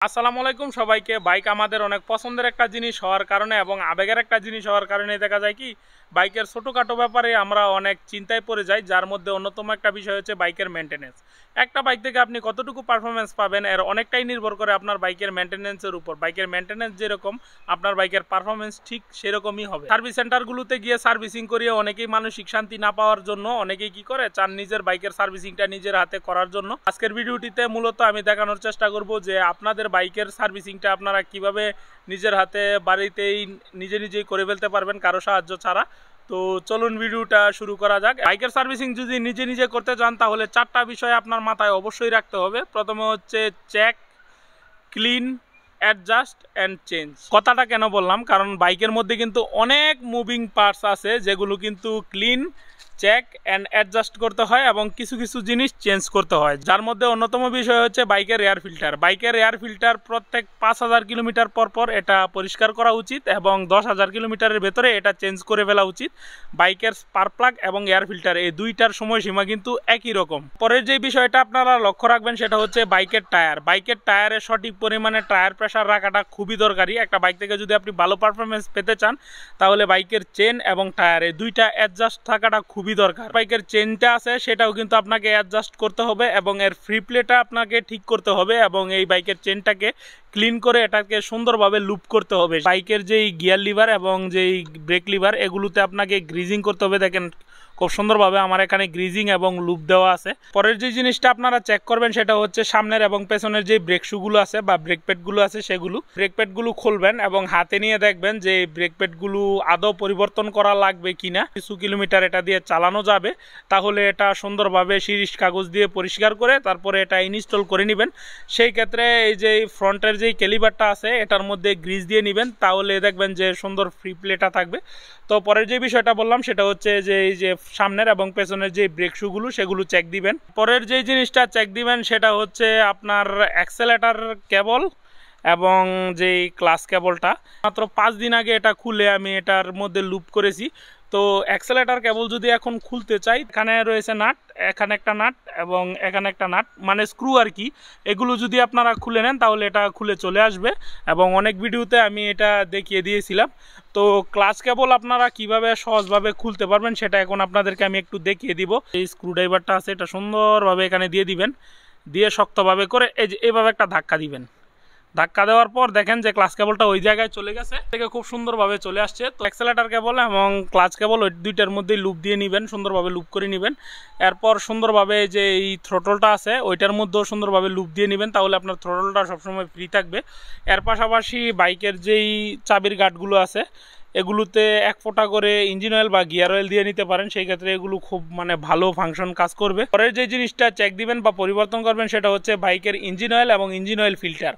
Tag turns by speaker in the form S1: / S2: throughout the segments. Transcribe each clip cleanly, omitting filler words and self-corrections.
S1: আসসালামু আলাইকুম সবাইকে। বাইক আমাদের অনেক পছন্দের একটা জিনিস হওয়ার কারণে এবং আবেগের একটা জিনিস হওয়ার কারণে দেখা যায় কি বাইকের ছোটোখাটো ব্যাপারে আমরা অনেক চিন্তায় পড়ে যাই, যার মধ্যে অন্যতম একটা বিষয় হচ্ছে বাইকের মেনটেনেন্স। একটা বাইক থেকে আপনি কতটুকু পারফরমেন্স পাবেন এর অনেকটাই নির্ভর করে আপনার বাইকের মেনটেনেন্সের উপর। বাইকের মেনটেনেন্স যেরকম আপনার বাইকের পারফরমেন্স ঠিক সেরকমই হবে। সার্ভিস সেন্টারগুলোতে গিয়ে সার্ভিসিং করিয়ে অনেকেই মানসিক শান্তি না পাওয়ার জন্য অনেকেই কি করে চান নিজের বাইকের সার্ভিসিংটা নিজের হাতে করার জন্য। আজকের ভিডিওটিতে মূলত আমি দেখানোর চেষ্টা করব যে আপনাদের বাইকের সার্ভিসিংটা আপনারা কিভাবে নিজের হাতে বাড়িতেই নিজেই করে ফেলতে পারবেন কারো সাহায্য ছাড়া। তো চলুন ভিডিওটা শুরু করা যাক। বাইকের সার্ভিসিং যদি নিজে করতে চান তাহলে চারটা বিষয় আপনার মাথায় অবশ্যই রাখতে হবে। প্রথমে হচ্ছে check, clean, adjust and change. কথাটা কেন বললাম, কারণ বাইকের মধ্যে কিন্তু অনেক মুভিং পার্টস আছে যেগুলো কিন্তু ক্লিন, চেক অ্যান্ড অ্যাডজাস্ট করতে হয় এবং কিছু জিনিস চেঞ্জ করতে হয়। যার মধ্যে অন্যতম বিষয় হচ্ছে বাইকের এয়ার ফিল্টার। বাইকের এয়ার ফিল্টার প্রত্যেক 5000 কিলোমিটার পর এটা পরিষ্কার করা উচিত এবং 10,000 কিলোমিটারের ভেতরে এটা চেঞ্জ করে ফেলা উচিত। বাইকের স্পার্ক প্লাগ এবং এয়ার ফিল্টার এই দুইটার সময়সীমা কিন্তু একই রকম। পরের যে বিষয়টা আপনারা লক্ষ্য রাখবেন সেটা হচ্ছে বাইকের টায়ার। বাইকের টায়ারে সঠিক পরিমাণে টায়ার প্রেশার রাখাটা খুবই দরকারি। একটা বাইক থেকে যদি আপনি ভালো পারফরমেন্স পেতে চান তাহলে বাইকের চেন এবং টায়ার এই দুইটা অ্যাডজাস্ট থাকাটা খুবই দরকার। বাইকের চেনটা আছে সেটাও কিন্তু আপনাকে অ্যাডজাস্ট করতে হবে এবং এর ফ্রি প্লেটা আপনাকে ঠিক করতে হবে এবং এই বাইকের চেনটাকে ক্লিন করে এটাকে সুন্দরভাবে লুপ করতে হবে। বাইকের যেই গিয়ার লিভার এবং যেই ব্রেক লিভার এগুলোতে আপনাকে গ্রিজিং করতে হবে। দেখেন খুব সুন্দরভাবে আমার এখানে গ্রিজিং এবং লুপ দেওয়া আছে। পরের যে জিনিসটা আপনারা চেক করবেন সেটা হচ্ছে সামনের এবং পেছনের যে ব্রেক শুগুলো আছে বা ব্রেক প্যাডগুলো আছে সেগুলো ব্রেক প্যাডগুলো খুলবেন এবং হাতে নিয়ে দেখবেন যে ব্রেক প্যাডগুলো আদৌ পরিবর্তন করা লাগবে কিনা। কিছু কিলোমিটার এটা দিয়ে চালানো যাবে তাহলে এটা সুন্দরভাবে শিরিষ কাগজ দিয়ে পরিষ্কার করে তারপরে এটা ইনস্টল করে নেবেন। সেই ক্ষেত্রে এই যে ফ্রন্টের যেই ক্যালিবারটা আছে এটার মধ্যে গ্রিজ দিয়ে নেবেন, তাহলে দেখবেন যে সুন্দর ফ্রি প্লেটা থাকবে। তো পরের যে বিষয়টা বললাম সেটা হচ্ছে যে এই যে সামনের এবং পেছনের যে ব্রেক শুগুলো সেগুলো চেক দিবেন। পরের যে জিনিসটা চেক দিবেন সেটা হচ্ছে আপনার অ্যাক্সেলেটর কেবল এবং যেই ক্লাস কেবলটা। মাত্র 5 দিন আগে এটা খুলে আমি এটার মধ্যে লুপ করেছি। তো অ্যাক্সেলেটর কেবল যদি এখন খুলতে চাই, এখানে রয়েছে নাট, এখানে একটা নাট এবং এখানে একটা নাট মানে স্ক্রু আর কি। এগুলো যদি আপনারা খুলে নেন তাহলে এটা খুলে চলে আসবে এবং অনেক ভিডিওতে আমি এটা দেখিয়ে দিয়েছিলাম। তো ক্লাচ কেবল আপনারা কিভাবে সহজভাবে খুলতে পারবেন সেটা এখন আপনাদেরকে আমি একটু দেখিয়ে দিব। এই স্ক্রু ড্রাইভারটা আছে এটা সুন্দরভাবে এখানে দিয়ে দিবেন, দিয়ে শক্তভাবে করে এই যে এইভাবে একটা ধাক্কা দিবেন। ধাক্কা দেওয়ার পর দেখেন যে ক্লাচ কেবলটা ওই জায়গায় চলে গেছে, থেকে খুব সুন্দরভাবে চলে আসছে। তো অ্যাক্সেলেটর কেবল এবং ক্লাচ কেবল ওই দুইটার মধ্যে লুপ দিয়ে নেবেন, সুন্দরভাবে লুপ করে নেবেন। এরপর সুন্দরভাবে যে এই থ্রোটলটা আছে ওইটার মধ্যেও সুন্দরভাবে লুপ দিয়ে নেবেন, তাহলে আপনার থ্রোটলটা সবসময় ফ্রি থাকবে। এর পাশাপাশি বাইকের যেই চাবির গার্ডগুলো আছে এগুলোতে 1 ফোঁটা করে ইঞ্জিন অয়েল বা গিয়ার অয়েল দিয়ে নিতে পারেন, সেই ক্ষেত্রে এগুলো খুব ভালো ফাংশন কাজ করবে। পরের যে জিনিসটা চেক দিবেন বা পরিবর্তন করবেন সেটা হচ্ছে বাইকের ইঞ্জিন অয়েল এবং ইঞ্জিন অয়েল ফিল্টার।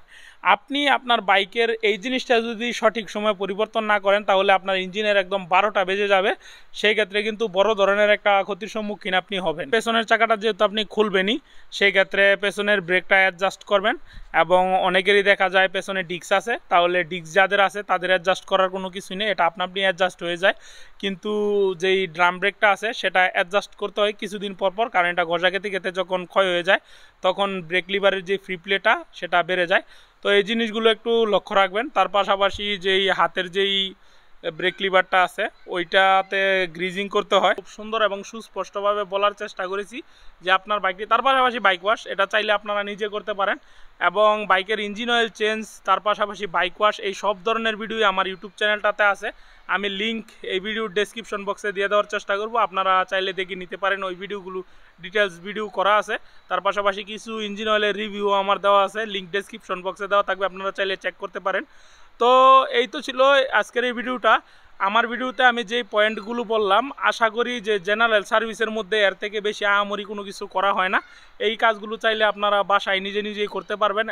S1: আপনি আপনার বাইকের এই জিনিসটা যদি সঠিক সময় পরিবর্তন না করেন তাহলে আপনার ইঞ্জিনের একদম 12টা বেজে যাবে। সেই ক্ষেত্রে কিন্তু বড় ধরনের একটা ক্ষতির সম্মুখীন আপনি হবেন। পেছনের চাকাটা যেহেতু আপনি খুলবেনই সেই ক্ষেত্রে পেছনের ব্রেকটা অ্যাডজাস্ট করবেন এবং অনেকেরই দেখা যায় পেছনে ডিস্ক আছে, তাহলে ডিস্ক যাদের আছে তাদের অ্যাডজাস্ট করার কোনো কিছু নেই, এটা আপনি অ্যাডজাস্ট হয়ে যায়। কিন্তু যেই ড্রাম ব্রেকটা আছে সেটা অ্যাডজাস্ট করতে হয় কিছুদিন পর, কারণ এটা ঘষা খেতে যখন ক্ষয় হয়ে যায় তখন ব্রেক লিভারের যে ফ্রি প্লেটা সেটা বেড়ে যায়। তো এই জিনিসগুলো একটু লক্ষ্য রাখবেন। তার পাশাপাশি যেই হাতের যেই ব্রেক লিভারটা আছে ওইটাতে গ্রিজিং করতে হয়। খুব সুন্দর এবং সুস্পষ্টভাবে বলার চেষ্টা করেছি যে আপনার বাইকটি। তার পাশাপাশি বাইক ওয়াশ এটা চাইলে আপনারা নিজে করতে পারেন এবং বাইকের ইঞ্জিন অয়েল চেঞ্জ, তার পাশাপাশি বাইক ওয়াশ এই সব ধরনের ভিডিও আমার ইউটিউব চ্যানেলটাতে আছে। আমি লিঙ্ক এই ভিডিওর ডেসক্রিপশন বক্সে দিয়ে দেওয়ার চেষ্টা করব, আপনারা চাইলে দেখে নিতে পারেন। ওই ভিডিওগুলো ডিটেলস ভিডিও করা আছে। তার পাশাপাশি কিছু ইঞ্জিন অয়েলের রিভিউ আমার দেওয়া আছে, লিঙ্ক ডেসক্রিপশন বক্সে দেওয়া থাকবে, আপনারা চাইলে চেক করতে পারেন। তো এই তো ছিল আজকের এই ভিডিওটা। আমার ভিডিওতে আমি যেই পয়েন্টগুলো বললাম আশা করি যে জেনারেল সার্ভিসের মধ্যে এর থেকে বেশি আহামরি কোনো কিছু করা হয় না। এই কাজগুলো চাইলে আপনারা বাসায় নিজেই করতে পারবেন।